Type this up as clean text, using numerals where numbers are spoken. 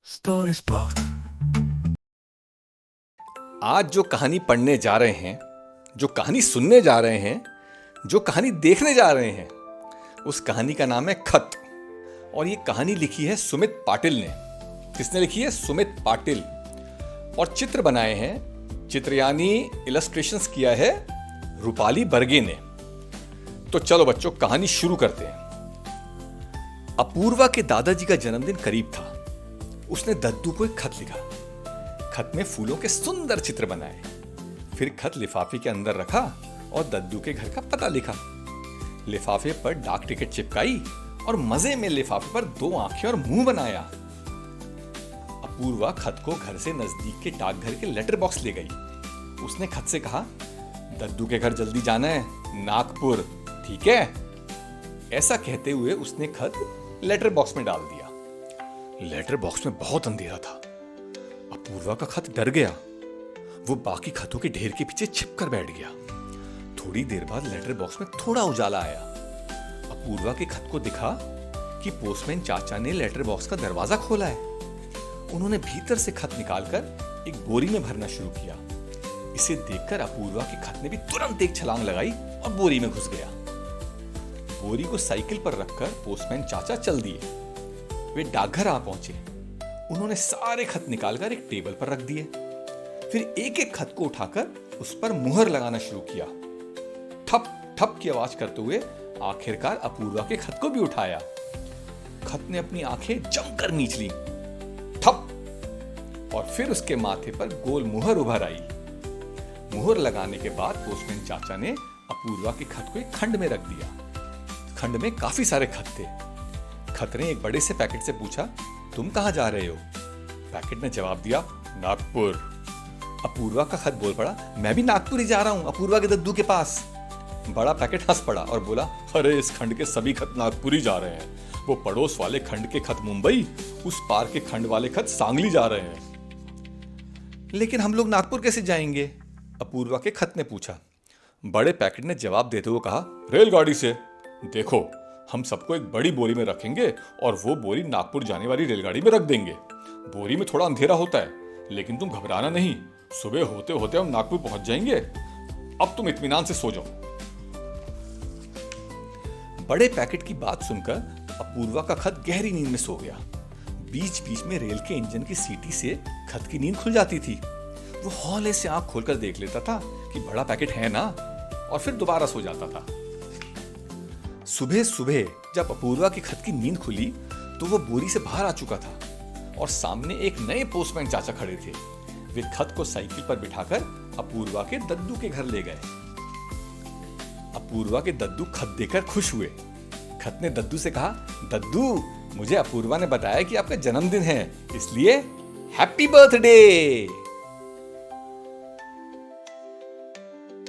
Story Spot। आज जो कहानी पढ़ने जा रहे हैं, जो कहानी सुनने जा रहे हैं, जो कहानी देखने जा रहे हैं, उस कहानी का नाम है खत। और ये कहानी लिखी है सुमित पाटिल ने। किसने लिखी है? सुमित पाटिल। और चित्र बनाए हैं, चित्रयानी इलस्ट्रेशंस किया है रूपाली बर्गे ने। तो चलो बच्चों, कहानी शुरू करते हैं। अपूर्वा के दादाजी का जन्मदिन करीब था। उसने दद्दू को एक खत लिखा। खत में फूलों के सुंदर चित्र बनाए। फिर खत लिफाफे के अंदर रखा और दद्दू के घर का पता लिखा। लिफाफे पर डाक टिकट चिपकाई और मजे में लिफाफे पर 2 आंखें और मुंह बनाया। अपूर्वा खत को घर से नजदीक के डाकघर के लेटर बॉक्स ले गई। उसने खत से कहा, दद्दू के घर जल्दी जाना है, नागपुर, ठीक है? ऐसा कहते हुए उसने खत लेटर बॉक्स में डाल दिया। लेटर बॉक्स में बहुत अंधेरा था। अपूर्वा का खत डर गया। वो बाकी खतों के ढेर के पीछे छिपकर बैठ गया। थोड़ी देर बाद लेटर बॉक्स में थोड़ा उजाला आया। अपूर्वा के खत को दिखा कि पोस्टमैन चाचा ने लेटर बॉक्स का दरवाजा खोला है। उन्होंने भीतर से खत निकालकर एक बोरी में भरना शुरू किया। इसे देखकर अपूर्वा के खत ने भी तुरंत एक छलांग लगाई और बोरी में घुस गया। बोरी को साइकिल पर रखकर पोस्टमैन चाचा चल दिए। वे डाकघर आ पहुंचे। उन्होंने सारे खत निकालकर एक टेबल पर रख दिए। फिर एक एक खत को उठाकर उस पर मुहर लगाना शुरू किया। ठप ठप की आवाज करते हुए आखिरकार अपूर्वा के खत को भी उठाया। खत ने अपनी आंखें जमकर मींच ली। ठप, और फिर उसके माथे पर गोल मुहर उभर आई। मुहर लगाने के बाद पोस्टमैन चाचा ने अपूर्वा के खत को एक खंड में रख दिया। खंड में काफी सारे खत थे। खत ने एक बड़े से पैकेट से पूछा, तुम कहां जा रहे हो? पैकेट ने जवाब दिया, नागपुर। अपूर्वा का खत बोल पड़ा, मैं भी नागपुर ही जा रहा हूं, अपूर्वा के दद्दू के पास। बड़ा पैकेट हंस पड़ा और बोला, अरे इस खंड के सभी खत नागपुर ही जा रहे हैं। वो पड़ोस वाले खंड के खत मुंबई, उस पार के खंड वाले खत सांगली जा रहे हैं। लेकिन हम लोग नागपुर कैसे जाएंगे? अपूर्वा के खत ने पूछा। बड़े पैकेट ने जवाब देते हुए कहा, रेलगाड़ी से। देखो, हम सबको एक बड़ी बोरी में रखेंगे और वो बोरी नागपुर जाने वाली रेलगाड़ी में रख देंगे। बोरी में थोड़ा अंधेरा होता है, लेकिन तुम घबराना नहीं। सुबह होते होते हम नागपुर पहुंच जाएंगे। अब तुम इत्मीनान से सो जाओ। बड़े पैकेट की बात सुनकर अपूर्वा का खत गहरी नींद में सो गया। बीच बीच में रेल के इंजन की सीटी से खत की नींद खुल जाती थी। वो हौले से आंख खोलकर देख लेता था कि बड़ा पैकेट है ना, और फिर दोबारा सो जाता था। सुबह सुबह जब अपूर्वा की खत की नींद खुली तो वो बोरी से बाहर आ चुका था और सामने एक नए पोस्टमैन चाचा खड़े थे। वे खत को साइकिल पर बिठाकर अपूर्वा के दद्दू के घर ले गए। अपूर्वा के दद्दू खत देकर खुश हुए। खत ने दद्दू से कहा, दद्दू, मुझे अपूर्वा ने बताया कि आपका जन्मदिन है, इसलिए हैप्पी बर्थडे।